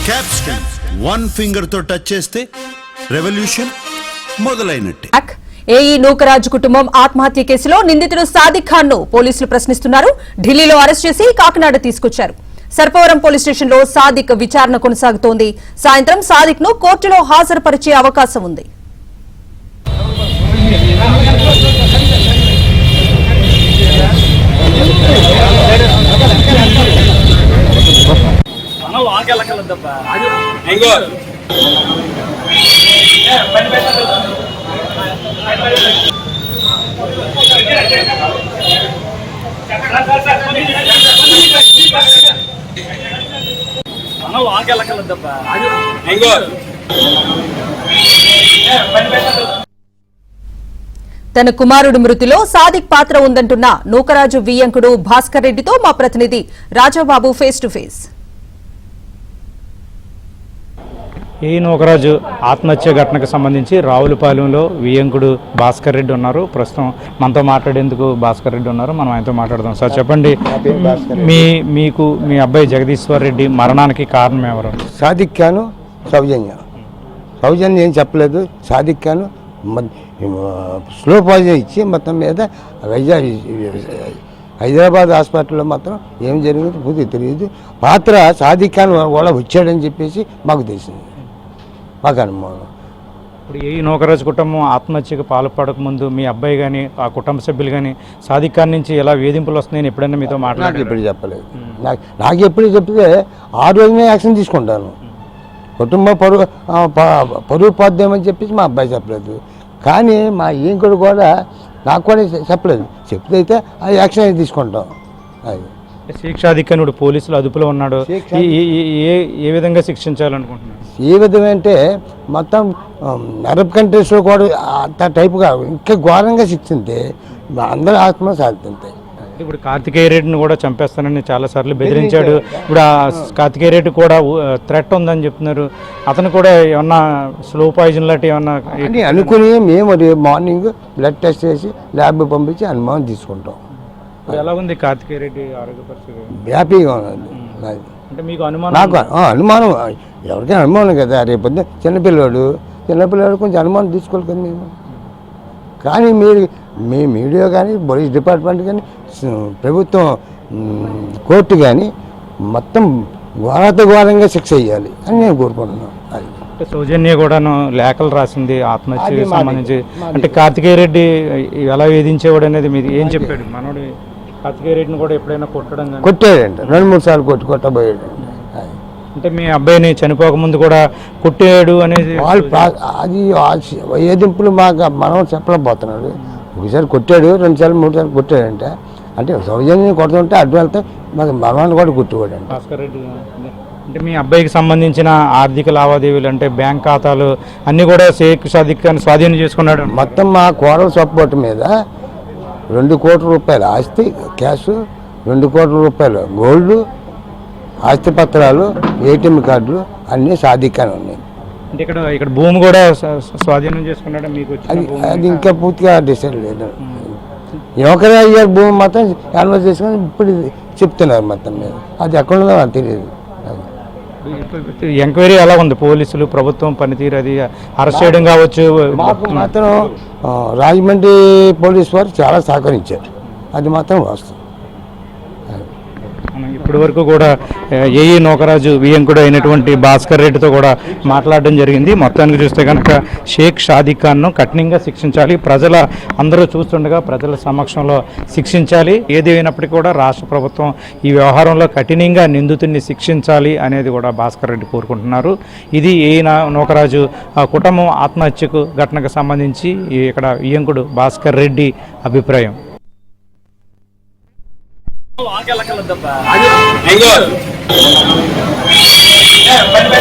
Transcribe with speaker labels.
Speaker 1: Capston one finger తో touch చేస్తే revolution మొదలైనట్టే.
Speaker 2: AE Nookaraju కుటుంబం ఆత్మహత్య కేసులో నిందితుడు సాదిక్ ఖాన్ ను పోలీసులు ప్రశ్నిస్తున్నారు. ఢిల్లీలో అరెస్ట్ చేసి కాకినాడ తీసుకొచ్చారు. సర్పవరం పోలీస్ స్టేషన్ లో సాదిక్ విచారణ కొనసాగుతోంది. సాయంత్రం సాదిక్ ను కోర్టులో హాజరుపరిచే అవకాశం ఉంది. తన కుమారుడి మృతిలో సాదిక్ పాత్ర ఉందంటున్న నూకరాజు వియ్యంకుడు భాస్కర్ రెడ్డితో మా ప్రతినిధి రాజాబాబు ఫేస్ టు ఫేస్.
Speaker 3: ఈ నూకరాజు ఆత్మహత్య ఘటనకు సంబంధించి రావులపాలెంలో వియ్యంకుడు భాస్కర్ రెడ్డి ఉన్నారు. ప్రస్తుతం మనతో మాట్లాడేందుకు భాస్కర్ రెడ్డి ఉన్నారు. మనం ఆయనతో మాట్లాడదాం. సార్ చెప్పండి, మీకు మీ అబ్బాయి జగదీశ్వర్ రెడ్డి మరణానికి కారణం ఎవరు?
Speaker 4: సాదిక్ ఖాను, సౌజన్య ఏం చెప్పలేదు. సాదిక్ ఖాను స్లో పాయిజన్ ఇచ్చి మొత్తం మీద హైదరాబాద్ హాస్పిటల్లో మాత్రం ఏం జరిగిందో పూర్తి తెలియదు. పాత్ర సాదిక్ ఖాన్ కూడా వచ్చాడని చెప్పేసి మాకు తెలిసింది, మాకు అనుమానం.
Speaker 3: ఇప్పుడు ఈ నూకరాజు కుటుంబం ఆత్మహత్యకు పాల్పడక ముందు మీ అబ్బాయి కానీ ఆ కుటుంబ సభ్యులు కానీ సాదిక్ ఖాన్ నుంచి ఎలా వేధింపులు వస్తున్నాయని ఎప్పుడైనా మీతో మాట్లాడారు?
Speaker 4: ఎప్పుడు చెప్పలేదు. నాకు ఎప్పుడు చెప్తే ఆ రోజునే యాక్షన్ తీసుకుంటాను. కుటుంబ పరువు పోద్దామని చెప్పేసి మా అబ్బాయి చెప్పలేదు. కానీ మా ఇంకొకటి కూడా నాకు కూడా చెప్పలేదు. చెప్తే అయితే ఆ యాక్షన్ అయితే తీసుకుంటాం. అది
Speaker 3: షేక్ సాదిక్ ఖాన్ పోలీసులు అదుపులో ఉన్నాడు. ఏ విధంగా శిక్షించాలనుకుంటున్నారు?
Speaker 4: ఏ విధంగా అంటే మొత్తం అరబ్ కంట్రీస్లో కూడా అంత టైపుగా ఇంకా ఘోరంగా శిక్షింటే అందరూ ఆత్మ సాధించాయి.
Speaker 3: ఇప్పుడు కార్తికేయ రెడ్డిని కూడా చంపేస్తానని చాలాసార్లు బెదిరించాడు. ఇప్పుడు ఆ కార్తికేయ రెడ్డి కూడా థ్రెట్ ఉందని చెప్తున్నారు. అతను కూడా ఏమన్నా స్లో పాయిజన్ లాంటి ఏమన్నా
Speaker 4: అనుకుని మేము మార్నింగ్ బ్లడ్ టెస్ట్ చేసి ల్యాబ్ పంపించి అనుమానం తీసుకుంటాం.
Speaker 3: ఎలా ఉంది కార్తికేయ రెడ్డి ఆరోగ్య పరిస్థితి?
Speaker 4: హ్యాపీగా ఉన్నది.
Speaker 3: అంటే మీకు అనుమానం?
Speaker 4: నాకు అనుమానం, ఎవరికైనా అనుమానం కదా. రేపొద్దు చిన్నపిల్లవాడు కొంచెం అనుమానం తీసుకోవాలి కదా మేము. కానీ మీ మీడియా కానీ పోలీస్ డిపార్ట్మెంట్ కానీ ప్రభుత్వం కోర్టు కానీ మొత్తం ఘోరంగా శిక్ష చేయాలి అని నేను కోరుకుంటున్నాను. అది
Speaker 3: సౌజన్య కూడాను లేఖలు రాసింది ఆత్మహత్యకి సంబంధించి. అంటే కార్తికేయ రెడ్డి ఎలా వేధించేవాడు అనేది మీరు ఏం చెప్పాడు? మనోడు కార్తికేయ రెడ్డిని కూడా ఎప్పుడైనా
Speaker 4: కొట్టాడంట, 2-3 సార్లు కొట్టబోయాడు.
Speaker 3: అంటే మీ అబ్బాయిని చనిపోకముందు కూడా కొట్టాడు అనేది
Speaker 4: అది వేధింపులు మాకు మనం చెప్పలేకపోతున్నాడు. ఒకసారి కొట్టాడు, 2 సార్లు 3 సార్లు కొట్టాడంట. అంటే సౌజన్యం కొడుతుంటే అడ్డు వెళ్తే మాకు మనవాళ్ళు కూడా కొట్టుకోడంట.
Speaker 3: భాస్కర్ రెడ్డి అంటే మీ అబ్బాయికి సంబంధించిన ఆర్థిక లావాదేవీలు అంటే బ్యాంక్ ఖాతాలు అన్నీ కూడా షేక్ సాదిక్ ఖాన్ స్వాధీనం చేసుకున్నాడు.
Speaker 4: మొత్తం మా కోడల సపోర్ట్ మీద 2 కోట్ల రూపాయలు ఆస్తి క్యాష్, 2 కోట్ల రూపాయలు గోల్డ్, ఆస్తి పత్రాలు, ఏటీఎం కార్డులు అన్నీ సాదిక్ ఖాన్ ఉన్నాయి.
Speaker 3: అంటే ఇక్కడ భూమి కూడా స్వాధీనం చేసుకున్నాడు. మీకు
Speaker 4: అది ఇంకా పూర్తిగా డిసైడ్ లేదు. నూకరాజు భూమి మాత్రం యాన్వర్ చేసుకుని ఇప్పుడు చెప్తున్నారు మొత్తం మీద. అది ఎక్కడ ఉందో నాకు తెలియదు.
Speaker 3: ఎంక్వైరీ ఎలా ఉంది? పోలీసులు ప్రభుత్వం పనితీరు అది అరెస్ట్ చేయడం కావచ్చు.
Speaker 4: మాత్రం రాజమండ్రి పోలీసు వారు చాలా సహకరించారు. అది మాత్రం వాస్తవం.
Speaker 3: ఇప్పటి వరకు కూడా ఏఈ నూకరాజు వియ్యంకుడు అయినటువంటి భాస్కర్ రెడ్డితో కూడా మాట్లాడడం జరిగింది. మొత్తానికి చూస్తే కనుక షేక్ సాదిక్ ఖాన్ను కఠినంగా శిక్షించాలి, ప్రజల అందరూ చూస్తుండగా ప్రజల సమక్షంలో శిక్షించాలి. ఏది అయినప్పటికీ కూడా రాష్ట్ర ప్రభుత్వం ఈ వ్యవహారంలో కఠినంగా నిందితుడిని శిక్షించాలి అనేది కూడా భాస్కర్ రెడ్డి కోరుకుంటున్నారు. ఇది ఏఈ నూకరాజు కుటుంబం ఆత్మహత్యకు ఘటనకు సంబంధించి ఇక్కడ వియ్యంకుడు భాస్కర్ రెడ్డి అభిప్రాయం.
Speaker 5: అది